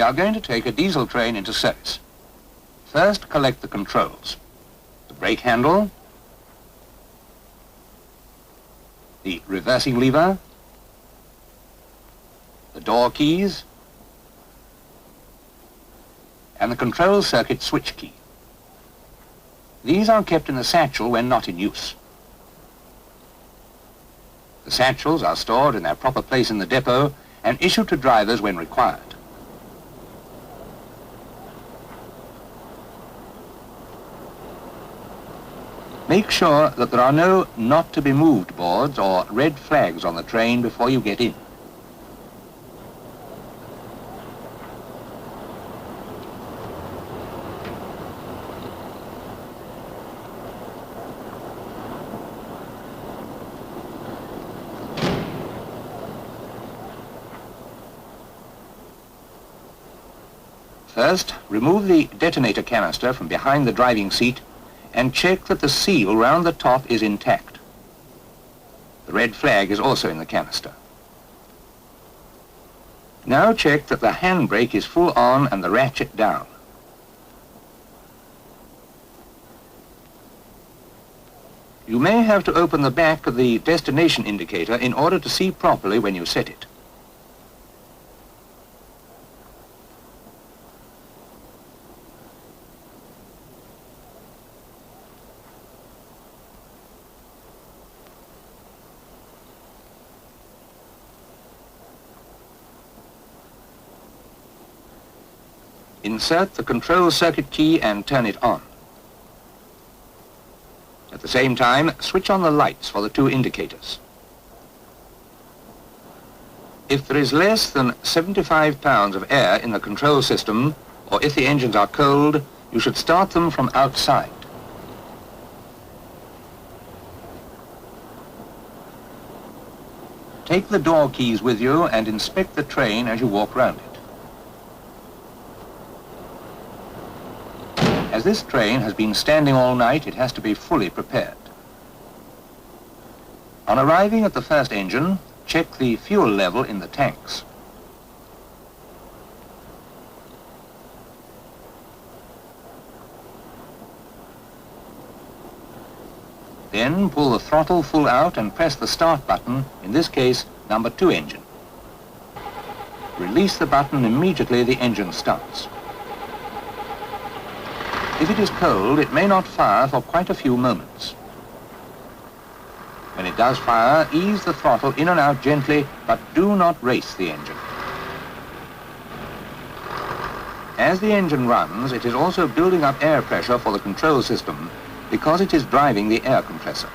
we are going to take a diesel train into service. First, collect the controls. The brake handle, the reversing lever, the door keys, and the control circuit switch key. These are kept in the satchel when not in use. The satchels are stored in their proper place in the depot and issued to drivers when required. Make sure that there are no not-to-be-moved boards or red flags on the train before you get in. First, remove the detonator canister from behind the driving seat and check that the seal round the top is intact. The red flag is also in the canister. Now check that the handbrake is full on and the ratchet down. You may have to open the back of the destination indicator in order to see properly when you set it. Insert the control circuit key and turn it on. At the same time, switch on the lights for the two indicators. If there is less than 75 pounds of air in the control system, or if the engines are cold, you should start them from outside. Take the door keys with you and inspect the train as you walk round it. As this train has been standing all night, it has to be fully prepared. On arriving at the first engine, check the fuel level in the tanks. Then pull the throttle full out and press the start button, in this case, number 2 engine. Release the button immediately the engine starts. If it is cold, it may not fire for quite a few moments. When it does fire, ease the throttle in and out gently, but do not race the engine. As the engine runs, it is also building up air pressure for the control system because it is driving the air compressor.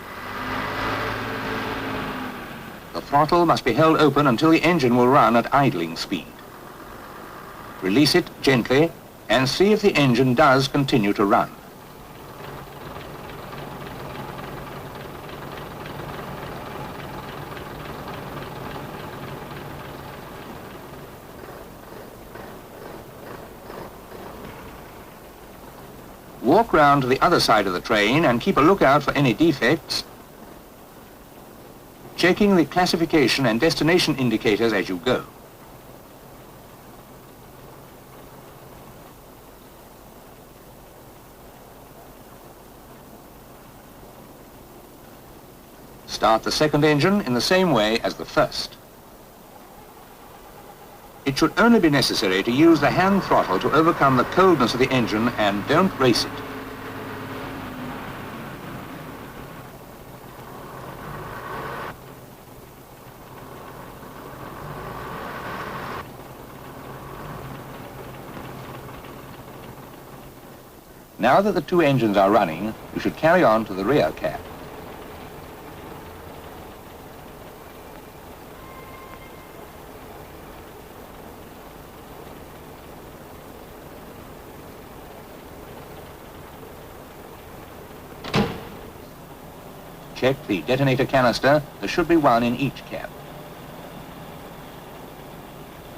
The throttle must be held open until the engine will run at idling speed. Release it gently and see if the engine does continue to run. Walk round to the other side of the train and keep a lookout for any defects, checking the classification and destination indicators as you go. Start the second engine in the same way as the first. It should only be necessary to use the hand throttle to overcome the coldness of the engine and don't race it. Now that the two engines are running, you should carry on to the rear cab. Check the detonator canister. There should be one in each cab.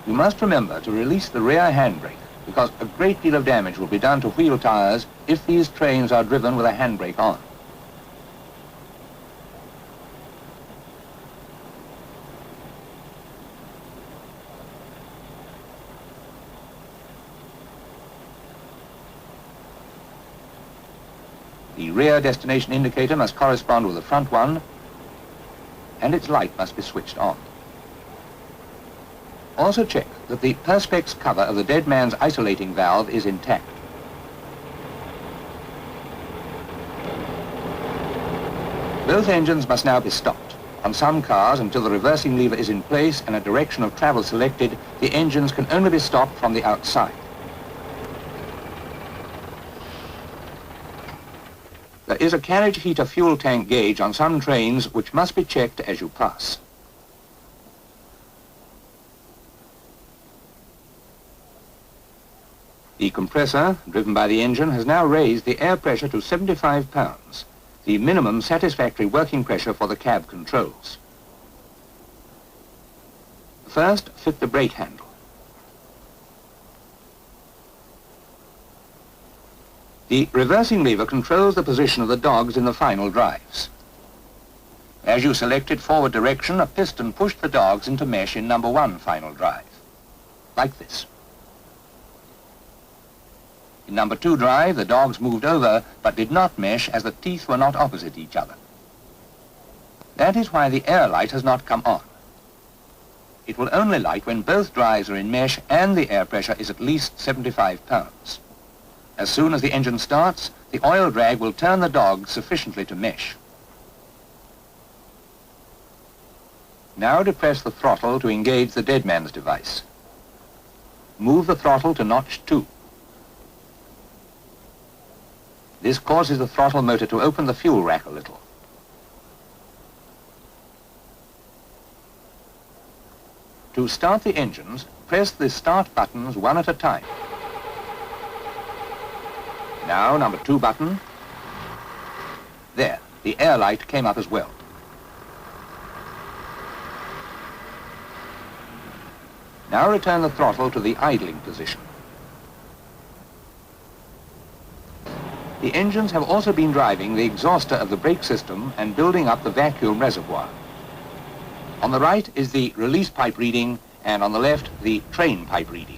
You must remember to release the rear handbrake because a great deal of damage will be done to wheel tires if these trains are driven with a handbrake on. The rear destination indicator must correspond with the front one, and its light must be switched on. Also check that the perspex cover of the dead man's isolating valve is intact. Both engines must now be stopped. On some cars, until the reversing lever is in place and a direction of travel selected, the engines can only be stopped from the outside. There is a carriage heater fuel tank gauge on some trains which must be checked as you pass. The compressor, driven by the engine, has now raised the air pressure to 75 pounds, the minimum satisfactory working pressure for the cab controls. First, fit the brake handle. The reversing lever controls the position of the dogs in the final drives. As you selected forward direction, a piston pushed the dogs into mesh in number 1 final drive, like this. In number 2 drive, the dogs moved over but did not mesh as the teeth were not opposite each other. That is why the air light has not come on. It will only light when both drives are in mesh and the air pressure is at least 75 pounds. As soon as the engine starts, the oil drag will turn the dogs sufficiently to mesh. Now depress the throttle to engage the dead man's device. Move the throttle to notch 2. This causes the throttle motor to open the fuel rack a little. To start the engines, press the start buttons one at a time. Now, number 2 button. There, the air light came up as well. Now return the throttle to the idling position. The engines have also been driving the exhauster of the brake system and building up the vacuum reservoir. On the right is the release pipe reading, and on the left, the train pipe reading.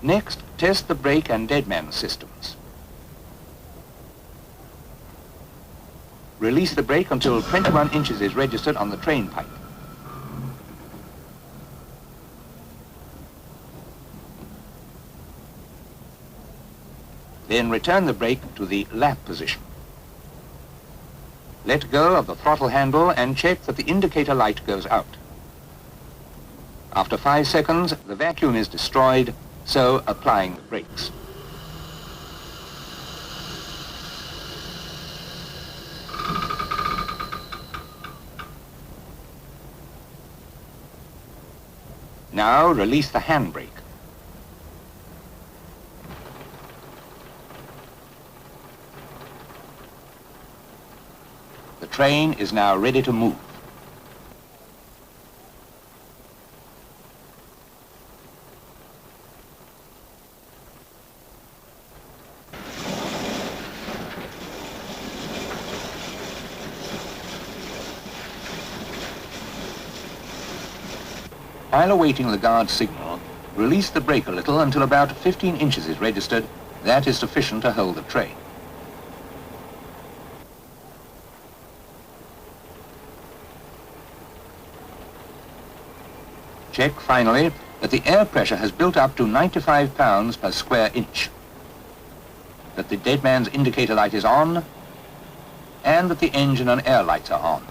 Next, test the brake and deadman systems. Release the brake until 21 inches is registered on the train pipe. Then return the brake to the lap position. Let go of the throttle handle and check that the indicator light goes out. After 5 seconds, the vacuum is destroyed, so applying the brakes. Now release the handbrake. The train is now ready to move. While awaiting the guard signal, release the brake a little until about 15 inches is registered. That is sufficient to hold the train. Check, finally, that the air pressure has built up to 95 pounds per square inch, that the dead man's indicator light is on, and that the engine and air lights are on.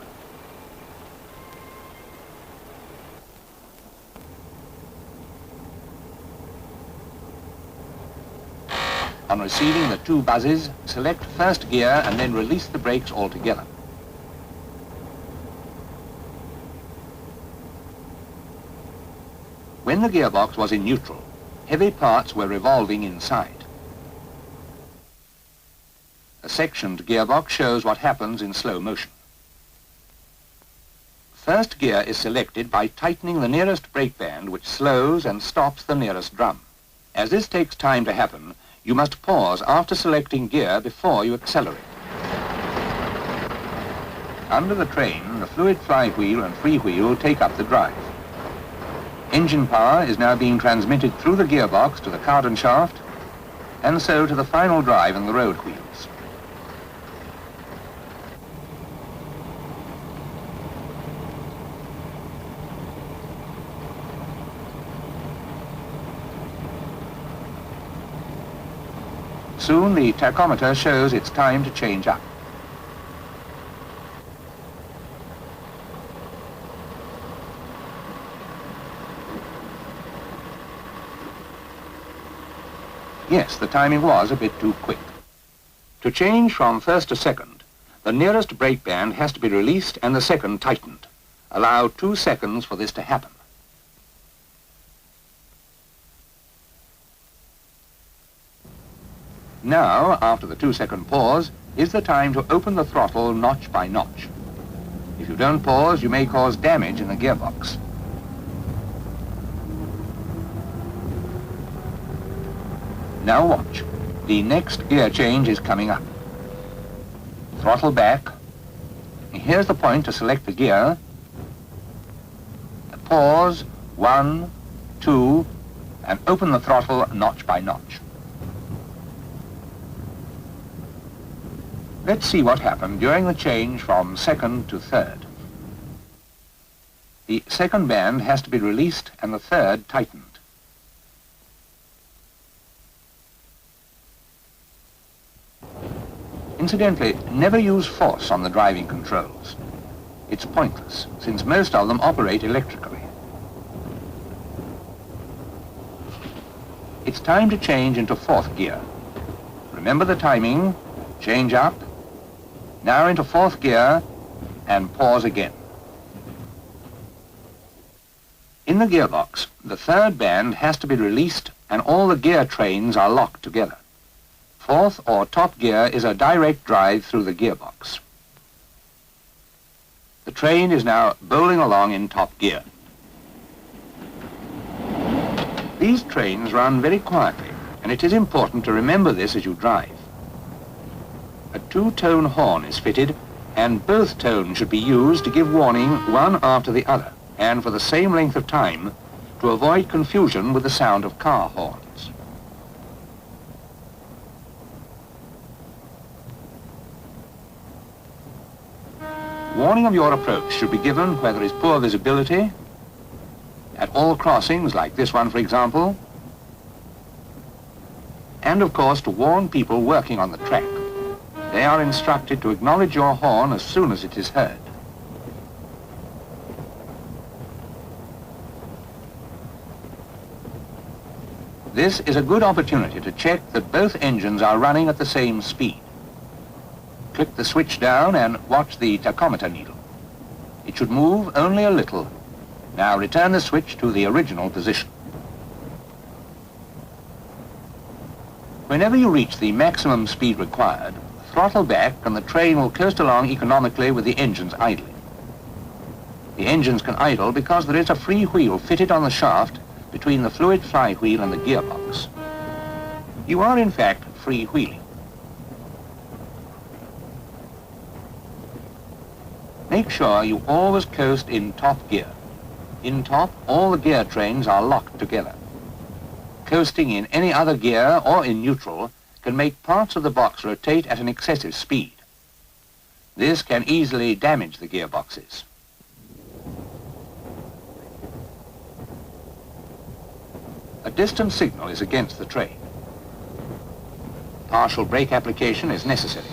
On receiving the 2 buzzes, select first gear and then release the brakes altogether. When the gearbox was in neutral, heavy parts were revolving inside. A sectioned gearbox shows what happens in slow motion. First gear is selected by tightening the nearest brake band, which slows and stops the nearest drum. As this takes time to happen, you must pause after selecting gear before you accelerate. Under the train, the fluid flywheel and freewheel take up the drive. Engine power is now being transmitted through the gearbox to the cardan shaft, and so to the final drive in the road wheels. Soon the tachometer shows it's time to change up. Yes, the timing was a bit too quick. To change from first to second, the nearest brake band has to be released and the second tightened. Allow 2 seconds for this to happen. Now, after the 2-second pause, is the time to open the throttle notch by notch. If you don't pause, you may cause damage in the gearbox. Now watch. The next gear change is coming up. Throttle back. Here's the point to select the gear. Pause, 1, 2, and open the throttle notch by notch. Let's see what happened during the change from second to third. The second band has to be released and the third tightened. Incidentally, never use force on the driving controls. It's pointless, since most of them operate electrically. It's time to change into 4th gear. Remember the timing, change up, now into 4th gear, and pause again. In the gearbox, the 3rd band has to be released and all the gear trains are locked together. 4th or top gear is a direct drive through the gearbox. The train is now bowling along in top gear. These trains run very quietly, and it is important to remember this as you drive. A 2-tone horn is fitted, and both tones should be used to give warning one after the other, and for the same length of time, to avoid confusion with the sound of car horns. Warning of your approach should be given where there is poor visibility, at all crossings, like this one for example, and of course to warn people working on the track. They are instructed to acknowledge your horn as soon as it is heard. This is a good opportunity to check that both engines are running at the same speed. Click the switch down and watch the tachometer needle. It should move only a little. Now return the switch to the original position. Whenever you reach the maximum speed required, throttle back and the train will coast along economically with the engines idling. The engines can idle because there is a free wheel fitted on the shaft between the fluid flywheel and the gearbox. You are in fact free-wheeling. Make sure you always coast in top gear. In top, all the gear trains are locked together. Coasting in any other gear or in neutral can make parts of the box rotate at an excessive speed. This can easily damage the gearboxes. A distance signal is against the train. Partial brake application is necessary.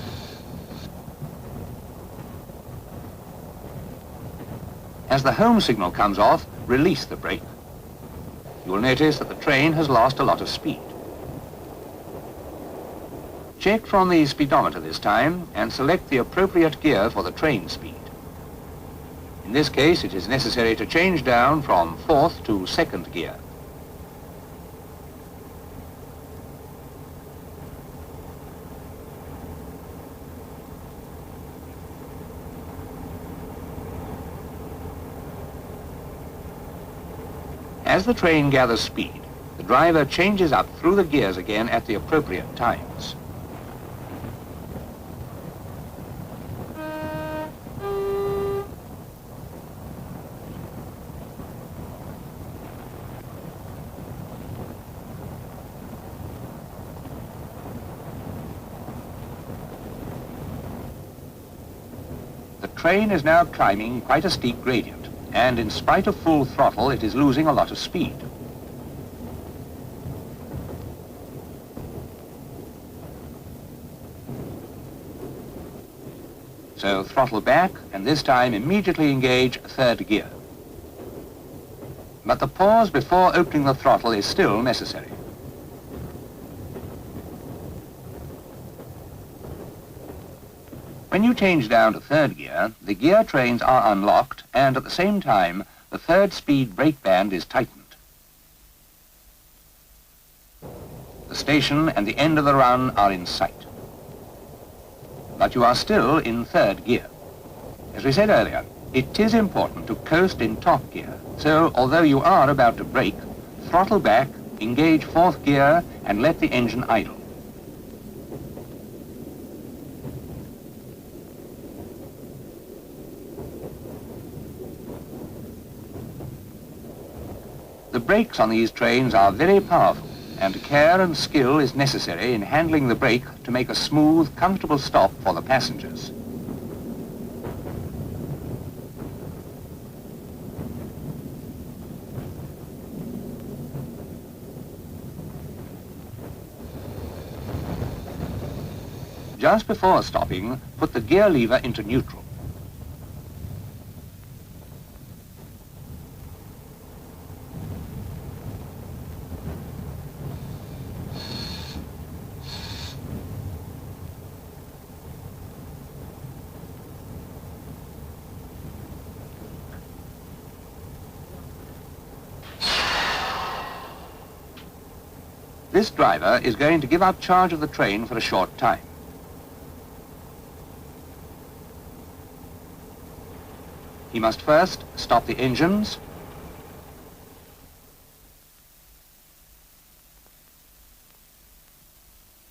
As the home signal comes off, release the brake. You will notice that the train has lost a lot of speed. Check from the speedometer this time and select the appropriate gear for the train speed. In this case, it is necessary to change down from 4th to 2nd gear. As the train gathers speed, the driver changes up through the gears again at the appropriate times. train is now climbing quite a steep gradient, and in spite of full throttle, it is losing a lot of speed. So throttle back, and this time immediately engage third gear. But the pause before opening the throttle is still necessary. When you change down to third gear, the gear trains are unlocked, and at the same time, the third speed brake band is tightened. The station and the end of the run are in sight. But you are still in third gear. As we said earlier, it is important to coast in top gear, so although you are about to brake, throttle back, engage fourth gear, and let the engine idle. The brakes on these trains are very powerful, and care and skill is necessary in handling the brake to make a smooth, comfortable stop for the passengers. Just before stopping, put the gear lever into neutral. This driver is going to give up charge of the train for a short time. He must first stop the engines,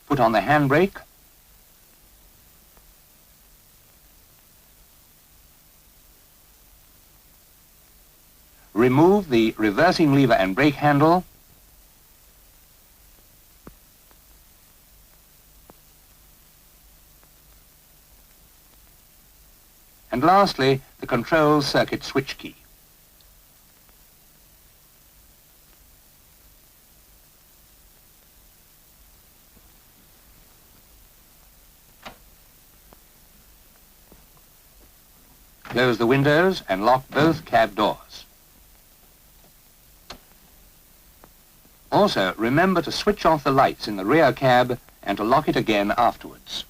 put on the handbrake, remove the reversing lever and brake handle, and lastly, the control circuit switch key. Close the windows and lock both cab doors. Also, remember to switch off the lights in the rear cab and to lock it again afterwards.